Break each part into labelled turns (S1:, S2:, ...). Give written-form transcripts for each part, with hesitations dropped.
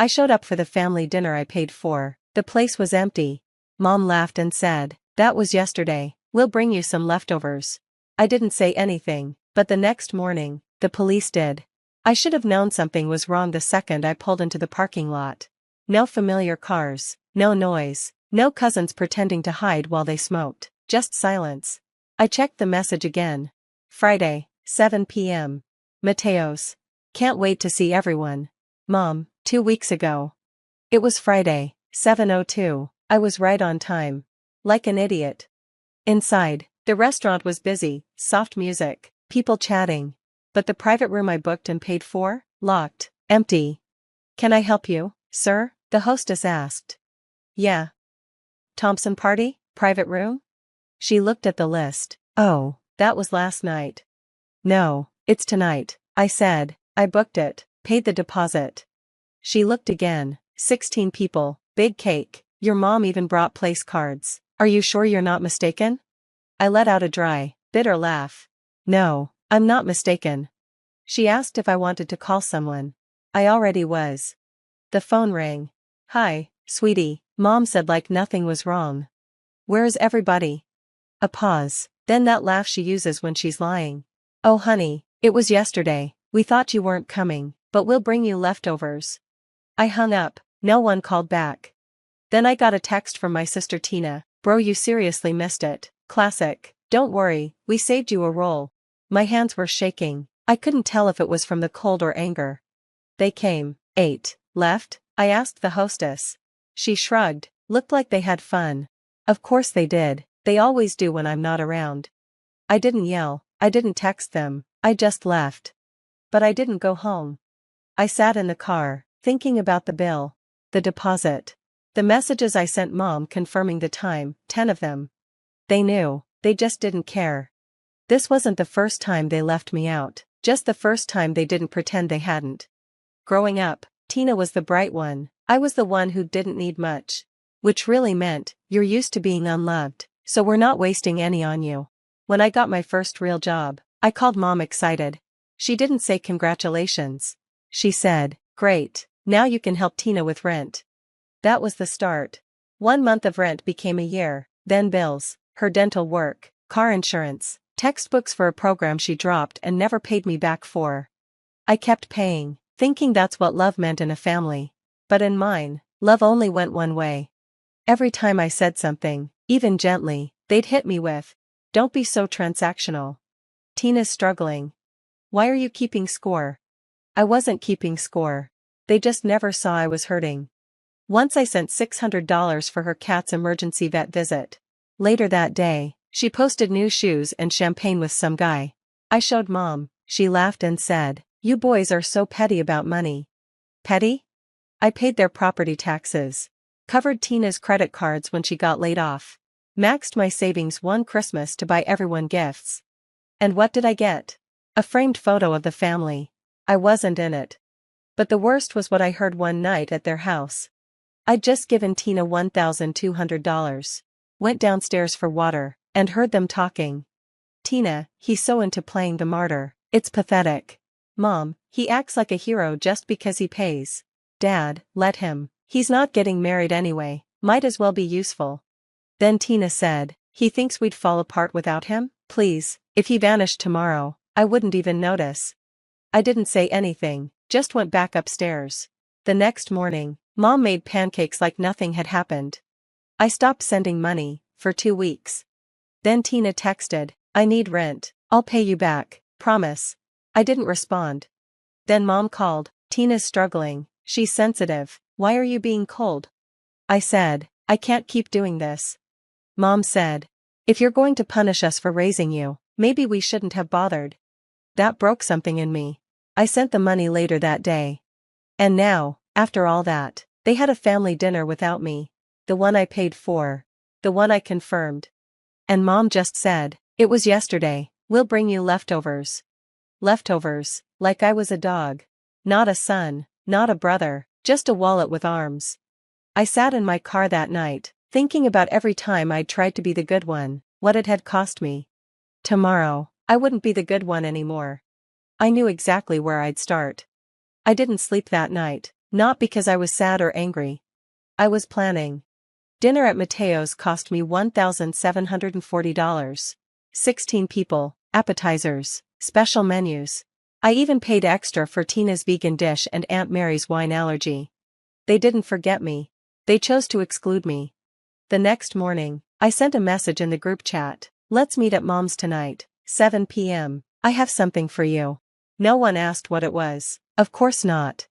S1: I showed up for the family dinner I paid for. The place was empty. Mom laughed and said, "That was yesterday. We'll bring you some leftovers." I didn't say anything, but the next morning, the police did. I should have known something was wrong the second I pulled into the parking lot. No familiar cars, no noise, no cousins pretending to hide while they smoked, just silence. I checked the message again. Friday, 7 p.m. Mateos. Can't wait to see everyone. Mom, 2 weeks ago. It was Friday, 7:02. I was right on time. Like an idiot. Inside, the restaurant was busy, soft music, people chatting. But the private room I booked and paid for, locked, empty. "Can I help you, sir?" the hostess asked. "Yeah." "Thompson party, private room?" She looked at the list. "Oh, that was last night." "No, it's tonight," I said. "I booked it, paid the deposit." She looked again. 16 people, big cake. Your mom even brought place cards. "Are you sure you're not mistaken?" I let out a dry, bitter laugh. "No, I'm not mistaken." She asked if I wanted to call someone. I already was. The phone rang. "Hi, sweetie," Mom said like nothing was wrong. "Where's everybody?" A pause, then that laugh she uses when she's lying. "Oh honey, it was yesterday. We thought you weren't coming, but we'll bring you leftovers." I hung up. No one called back. Then I got a text from my sister Tina. "Bro, you seriously missed it. Classic. Don't worry, we saved you a roll." My hands were shaking. I couldn't tell if it was from the cold or anger. "They came, ate, left?" I asked the hostess. She shrugged, looked like they had fun. "Of course they did, they always do when I'm not around." I didn't yell, I didn't text them, I just left. But I didn't go home. I sat in the car, thinking about the bill, the deposit, the messages I sent Mom confirming the time, 10 of them. They knew, they just didn't care. This wasn't the first time they left me out, just the first time they didn't pretend they hadn't. Growing up, Tina was the bright one, I was the one who didn't need much. Which really meant, you're used to being unloved, so we're not wasting any on you. When I got my first real job, I called Mom excited. She didn't say congratulations. She said, "Great, now you can help Tina with rent." That was the start. 1 month of rent became a year, then bills, her dental work, car insurance, textbooks for a program she dropped and never paid me back for. I kept paying, thinking that's what love meant in a family. But in mine, love only went one way. Every time I said something, even gently, they'd hit me with, "Don't be so transactional. Tina's struggling. Why are you keeping score?" I wasn't keeping score. They just never saw I was hurting. Once I sent $600 for her cat's emergency vet visit. Later that day, she posted new shoes and champagne with some guy. I showed Mom, she laughed and said, "You boys are so petty about money." Petty? I paid their property taxes. Covered Tina's credit cards when she got laid off. Maxed my savings one Christmas to buy everyone gifts. And what did I get? A framed photo of the family. I wasn't in it. But the worst was what I heard one night at their house. I'd just given Tina $1,200. Went downstairs for water, and heard them talking. "Tina, he's so into playing the martyr, it's pathetic." "Mom, he acts like a hero just because he pays." "Dad, let him. He's not getting married anyway, might as well be useful." Then Tina said, "He thinks we'd fall apart without him? Please, if he vanished tomorrow, I wouldn't even notice." I didn't say anything, just went back upstairs. The next morning, Mom made pancakes like nothing had happened. I stopped sending money, for 2 weeks. Then Tina texted, "I need rent, I'll pay you back, promise." I didn't respond. Then Mom called, "Tina's struggling, she's sensitive, why are you being cold?" I said, "I can't keep doing this." Mom said, "If you're going to punish us for raising you, maybe we shouldn't have bothered." That broke something in me. I sent the money later that day. And now, after all that, they had a family dinner without me. The one I paid for. The one I confirmed. And Mom just said, "It was yesterday, we'll bring you leftovers." Leftovers, like I was a dog. Not a son, not a brother, just a wallet with arms. I sat in my car that night, thinking about every time I'd tried to be the good one, what it had cost me. Tomorrow, I wouldn't be the good one anymore. I knew exactly where I'd start. I didn't sleep that night. Not because I was sad or angry. I was planning. Dinner at Mateo's cost me $1,740. 16 people, appetizers, special menus. I even paid extra for Tina's vegan dish and Aunt Mary's wine allergy. They didn't forget me. They chose to exclude me. The next morning, I sent a message in the group chat. Let's meet at Mom's tonight, 7 p.m. I have something for you. No one asked what it was. Of course not.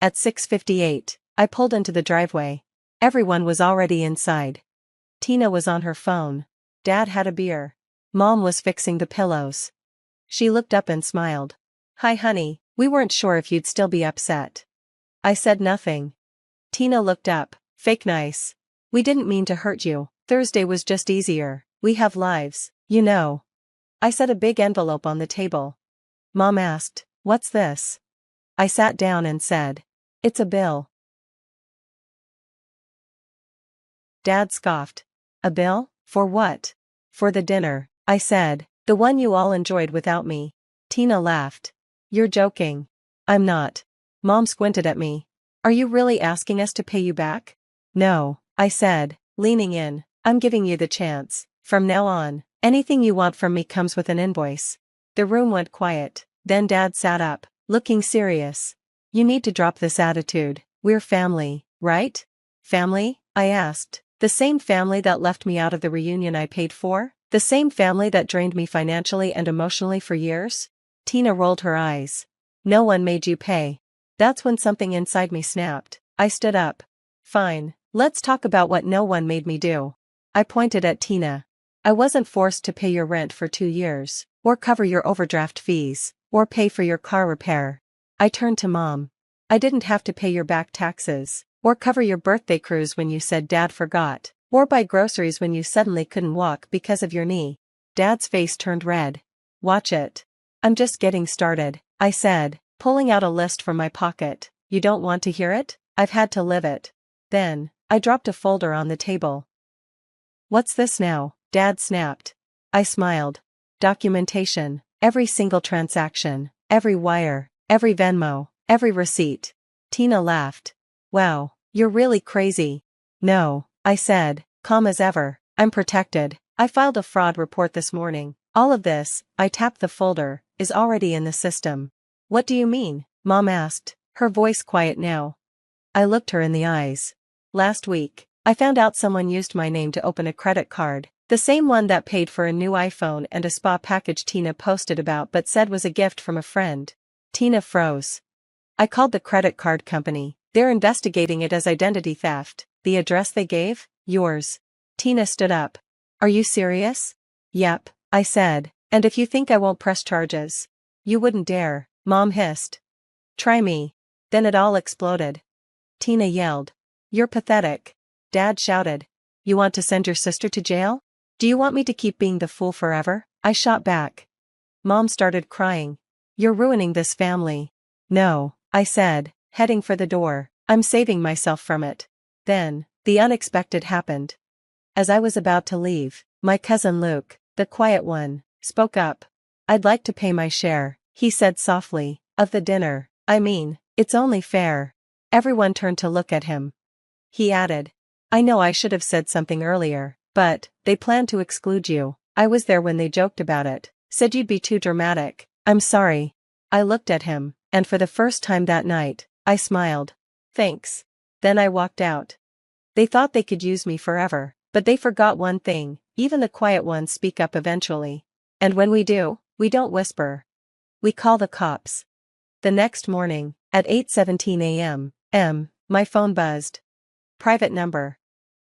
S1: At 6:58, I pulled into the driveway. Everyone was already inside. Tina was on her phone. Dad had a beer. Mom was fixing the pillows. She looked up and smiled. Hi honey, we weren't sure if you'd still be upset. I said nothing. Tina looked up. Fake nice. We didn't mean to hurt you. Thursday was just easier. We have lives, you know. I set a big envelope on the table. Mom asked, "What's this?" I sat down and said, "It's a bill." Dad scoffed. "A bill? For what?" "For the dinner," I said. "The one you all enjoyed without me." Tina laughed. "You're joking." "I'm not." Mom squinted at me. "Are you really asking us to pay you back?" "No," I said, leaning in. "I'm giving you the chance. From now on, anything you want from me comes with an invoice." The room went quiet. Then Dad sat up, looking serious. "You need to drop this attitude. We're family, right?" "Family?" I asked. "The same family that left me out of the reunion I paid for? The same family that drained me financially and emotionally for years?" Tina rolled her eyes. "No one made you pay." That's when something inside me snapped. I stood up. "Fine, let's talk about what no one made me do." I pointed at Tina. "I wasn't forced to pay your rent for 2 years, or cover your overdraft fees, or pay for your car repair." I turned to Mom. "I didn't have to pay your back taxes, or cover your birthday cruise when you said Dad forgot, or buy groceries when you suddenly couldn't walk because of your knee." Dad's face turned red. "Watch it." "I'm just getting started," I said, pulling out a list from my pocket. "You don't want to hear it? I've had to live it." Then, I dropped a folder on the table. "What's this now?" Dad snapped. I smiled. "Documentation. Every single transaction, every wire, every Venmo, every receipt." Tina laughed. "Wow, you're really crazy." "No," I said, calm as ever, "I'm protected. I filed a fraud report this morning. All of this," I tapped the folder, "is already in the system." "What do you mean?" Mom asked, her voice quiet now. I looked her in the eyes. "Last week, I found out someone used my name to open a credit card, the same one that paid for a new iPhone and a spa package Tina posted about but said was a gift from a friend." Tina froze. "I called the credit card company. They're investigating it as identity theft. The address they gave? Yours." Tina stood up. "Are you serious?" "Yep," I said, "and if you think I won't press charges." "You wouldn't dare," Mom hissed. "Try me." Then it all exploded. Tina yelled. "You're pathetic." Dad shouted. "You want to send your sister to jail? Do you want me to keep being the fool forever?" I shot back. Mom started crying. "You're ruining this family." "No," I said, heading for the door. "I'm saving myself from it." Then, the unexpected happened. As I was about to leave, my cousin Luke, the quiet one, spoke up. "I'd like to pay my share," he said softly, "of the dinner. I mean, it's only fair." Everyone turned to look at him. He added, "I know I should have said something earlier, but they plan to exclude you. I was there when they joked about it, said you'd be too dramatic. I'm sorry." I looked at him, and for the first time that night, I smiled. "Thanks." Then I walked out. They thought they could use me forever, but they forgot one thing: even the quiet ones speak up eventually. And when we do, we don't whisper. We call the cops. The next morning, at 8:17 a.m., my phone buzzed. Private number.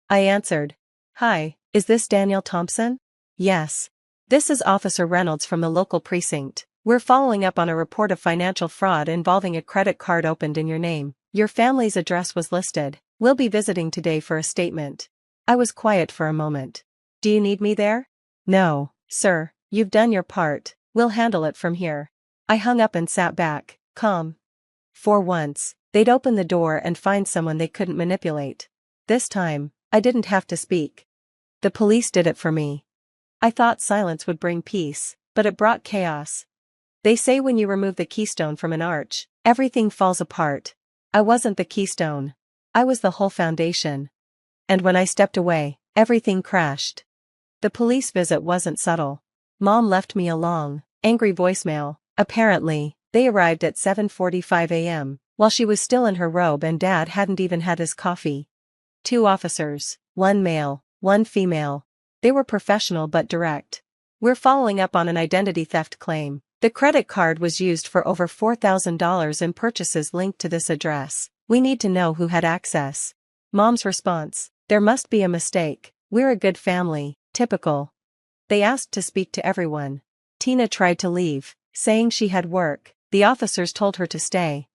S1: I answered. "Hi, is this Daniel Thompson?" "Yes. This is Officer Reynolds from the local precinct. We're following up on a report of financial fraud involving a credit card opened in your name. Your family's address was listed. We'll be visiting today for a statement." I was quiet for a moment. "Do you need me there?" "No, sir, you've done your part. We'll handle it from here." I hung up and sat back, calm. For once, they'd open the door and find someone they couldn't manipulate. This time, I didn't have to speak. The police did it for me. I thought silence would bring peace, but it brought chaos. They say when you remove the keystone from an arch, everything falls apart. I wasn't the keystone. I was the whole foundation. And when I stepped away, everything crashed. The police visit wasn't subtle. Mom left me a long, angry voicemail. Apparently, they arrived at 7:45 a.m., while she was still in her robe and Dad hadn't even had his coffee. 2 officers, 1 male, 1 female. They were professional but direct. "We're following up on an identity theft claim. The credit card was used for over $4,000 in purchases linked to this address. We need to know who had access." Mom's response: "There must be a mistake. We're a good family." Typical. They asked to speak to everyone. Tina tried to leave, saying she had work. The officers told her to stay.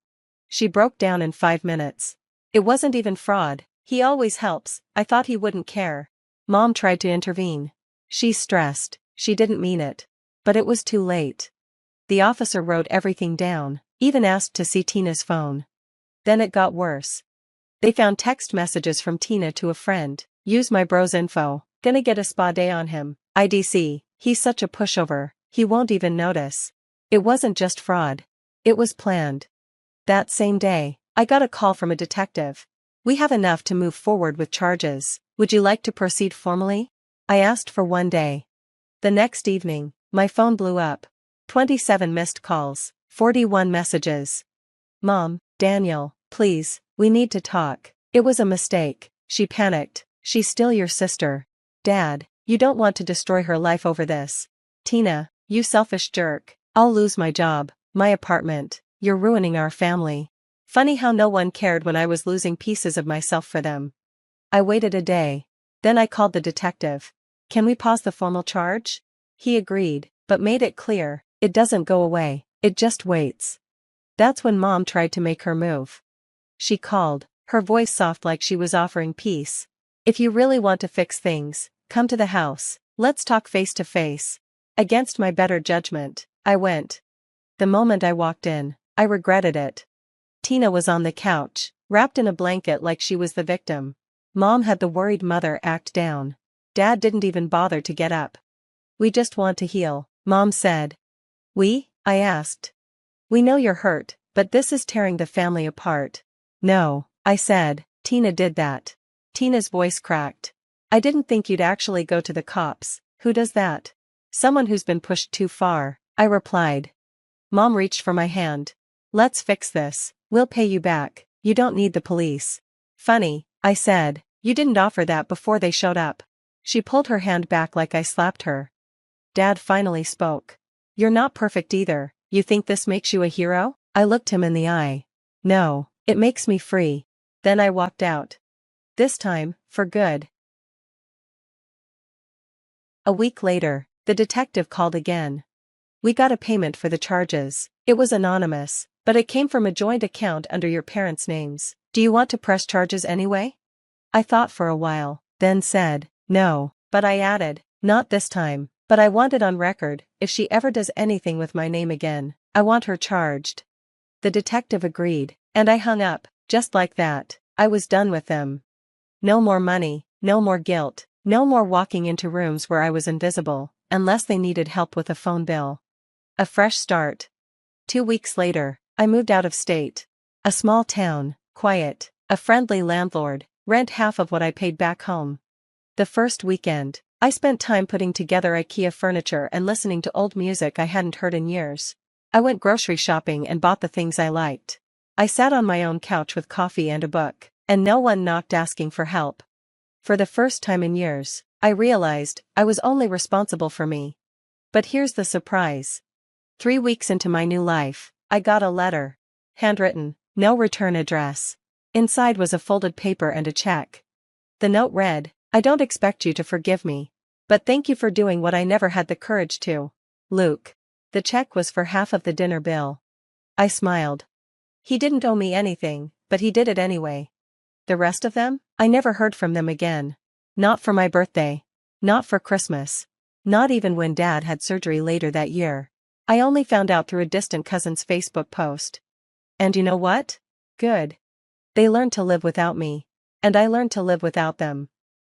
S1: She broke down in 5 minutes. "It wasn't even fraud. He always helps. I thought he wouldn't care." Mom tried to intervene. She's stressed. She didn't mean it. But it was too late. The officer wrote everything down, even asked to see Tina's phone. Then it got worse. They found text messages from Tina to a friend. "Use my bro's info. Gonna get a spa day on him. IDC, he's such a pushover, he won't even notice." It wasn't just fraud. It was planned. That same day, I got a call from a detective. "We have enough to move forward with charges. Would you like to proceed formally?" I asked for 1 day. The next evening, my phone blew up. 27 missed calls, 41 messages. "Mom, Daniel, please, we need to talk. It was a mistake." She panicked. "She's still your sister. Dad, you don't want to destroy her life over this." "Tina, you selfish jerk. I'll lose my job, my apartment. You're ruining our family." Funny how no one cared when I was losing pieces of myself for them. I waited a day. Then I called the detective. "Can we pause the formal charge?" He agreed, but made it clear, it doesn't go away, it just waits. That's when Mom tried to make her move. She called, her voice soft like she was offering peace. "If you really want to fix things, come to the house. Let's talk face to face." Against my better judgment, I went. The moment I walked in, I regretted it. Tina was on the couch, wrapped in a blanket like she was the victim. Mom had the worried mother act down. Dad didn't even bother to get up. "We just want to heal," Mom said. "We?" I asked. "We know you're hurt, but this is tearing the family apart." "No," I said, "Tina did that." Tina's voice cracked. "I didn't think you'd actually go to the cops. Who does that?" "Someone who's been pushed too far," I replied. Mom reached for my hand. "Let's fix this. We'll pay you back. You don't need the police." "Funny," I said, "you didn't offer that before they showed up." She pulled her hand back like I slapped her. Dad finally spoke. "You're not perfect either. You think this makes you a hero?" I looked him in the eye. "No, it makes me free." Then I walked out. This time, for good. A week later, the detective called again. "We got a payment for the charges. It was anonymous, but it came from a joint account under your parents' names. Do you want to press charges anyway?" I thought for a while, then said, "No," but I added, "Not this time, but I want it on record. If she ever does anything with my name again, I want her charged." The detective agreed, and I hung up. Just like that, I was done with them. No more money, no more guilt, no more walking into rooms where I was invisible, unless they needed help with a phone bill. A fresh start. 2 weeks later, I moved out of state. A small town, quiet, a friendly landlord, rent half of what I paid back home. The first weekend, I spent time putting together IKEA furniture and listening to old music I hadn't heard in years. I went grocery shopping and bought the things I liked. I sat on my own couch with coffee and a book, and no one knocked asking for help. For the first time in years, I realized I was only responsible for me. But here's the surprise. 3 weeks into my new life, I got a letter. Handwritten, no return address. Inside was a folded paper and a check. The note read, "I don't expect you to forgive me, but thank you for doing what I never had the courage to. Luke." The check was for half of the dinner bill. I smiled. He didn't owe me anything, but he did it anyway. The rest of them? I never heard from them again. Not for my birthday. Not for Christmas. Not even when Dad had surgery later that year. I only found out through a distant cousin's Facebook post. And you know what? Good. They learned to live without me. And I learned to live without them.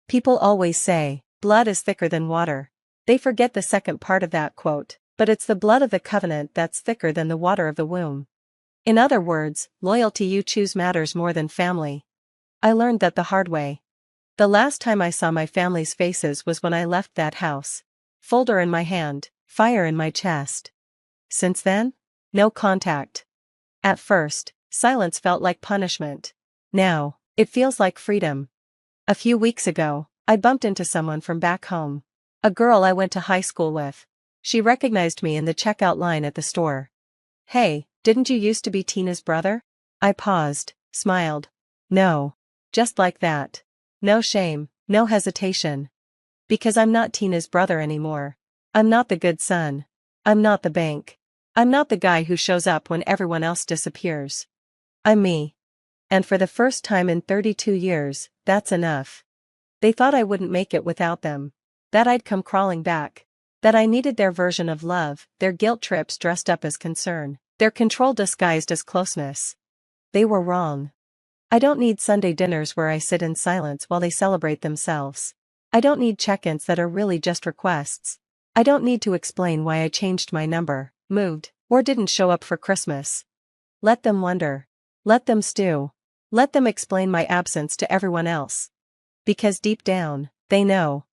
S1: People always say, blood is thicker than water. They forget the second part of that quote, but it's the blood of the covenant that's thicker than the water of the womb. In other words, loyalty you choose matters more than family. I learned that the hard way. The last time I saw my family's faces was when I left that house. Folder in my hand, fire in my chest. Since then? No contact. At first, silence felt like punishment. Now, it feels like freedom. A few weeks ago, I bumped into someone from back home. A girl I went to high school with. She recognized me in the checkout line at the store. "Hey, didn't you used to be Tina's brother?" I paused, smiled. "No." Just like that. No shame, no hesitation. Because I'm not Tina's brother anymore. I'm not the good son. I'm not the bank. I'm not the guy who shows up when everyone else disappears. I'm me. And for the first time in 32 years, that's enough. They thought I wouldn't make it without them. That I'd come crawling back. That I needed their version of love, their guilt trips dressed up as concern, their control disguised as closeness. They were wrong. I don't need Sunday dinners where I sit in silence while they celebrate themselves. I don't need check-ins that are really just requests. I don't need to explain why I changed my number, moved, or didn't show up for Christmas. Let them wonder. Let them stew. Let them explain my absence to everyone else. Because deep down, they know.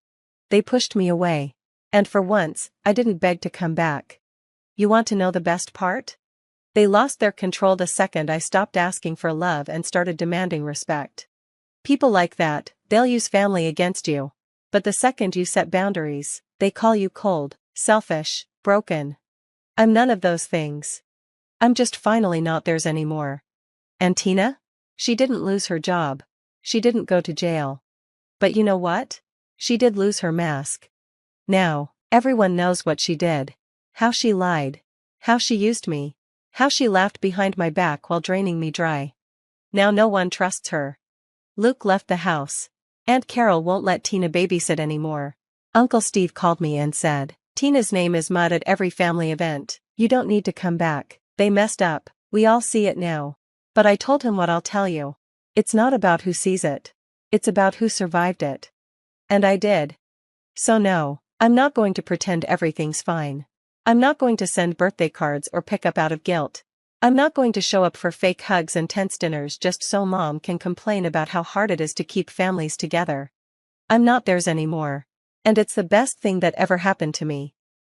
S1: They pushed me away. And for once, I didn't beg to come back. You want to know the best part? They lost their control the second I stopped asking for love and started demanding respect. People like that, they'll use family against you. But the second you set boundaries, they call you cold, selfish, broken. I'm none of those things. I'm just finally not theirs anymore. And Tina? She didn't lose her job. She didn't go to jail. But you know what? She did lose her mask. Now, everyone knows what she did. How she lied. How she used me. How she laughed behind my back while draining me dry. Now no one trusts her. Luke left the house. Aunt Carol won't let Tina babysit anymore. Uncle Steve called me and said, "Tina's name is mud at every family event. You don't need to come back. They messed up. We all see it now." But I told him what I'll tell you. It's not about who sees it. It's about who survived it. And I did. So no, I'm not going to pretend everything's fine. I'm not going to send birthday cards or pick up out of guilt. I'm not going to show up for fake hugs and tense dinners just so mom can complain about how hard it is to keep families together. I'm not theirs anymore. And it's the best thing that ever happened to me.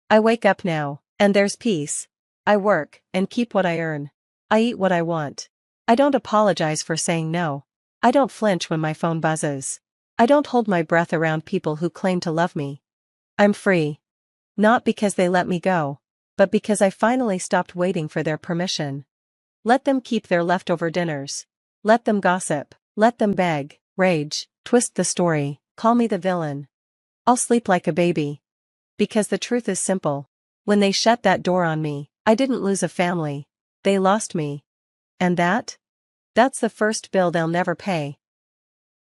S1: I wake up now, and there's peace. I work, and keep what I earn. I eat what I want. I don't apologize for saying no. I don't flinch when my phone buzzes. I don't hold my breath around people who claim to love me. I'm free. Not because they let me go, but because I finally stopped waiting for their permission. Let them keep their leftover dinners. Let them gossip. Let them beg, rage, twist the story, call me the villain. I'll sleep like a baby. Because the truth is simple. When they shut that door on me, I didn't lose a family. They lost me. And that's the first bill they'll never pay.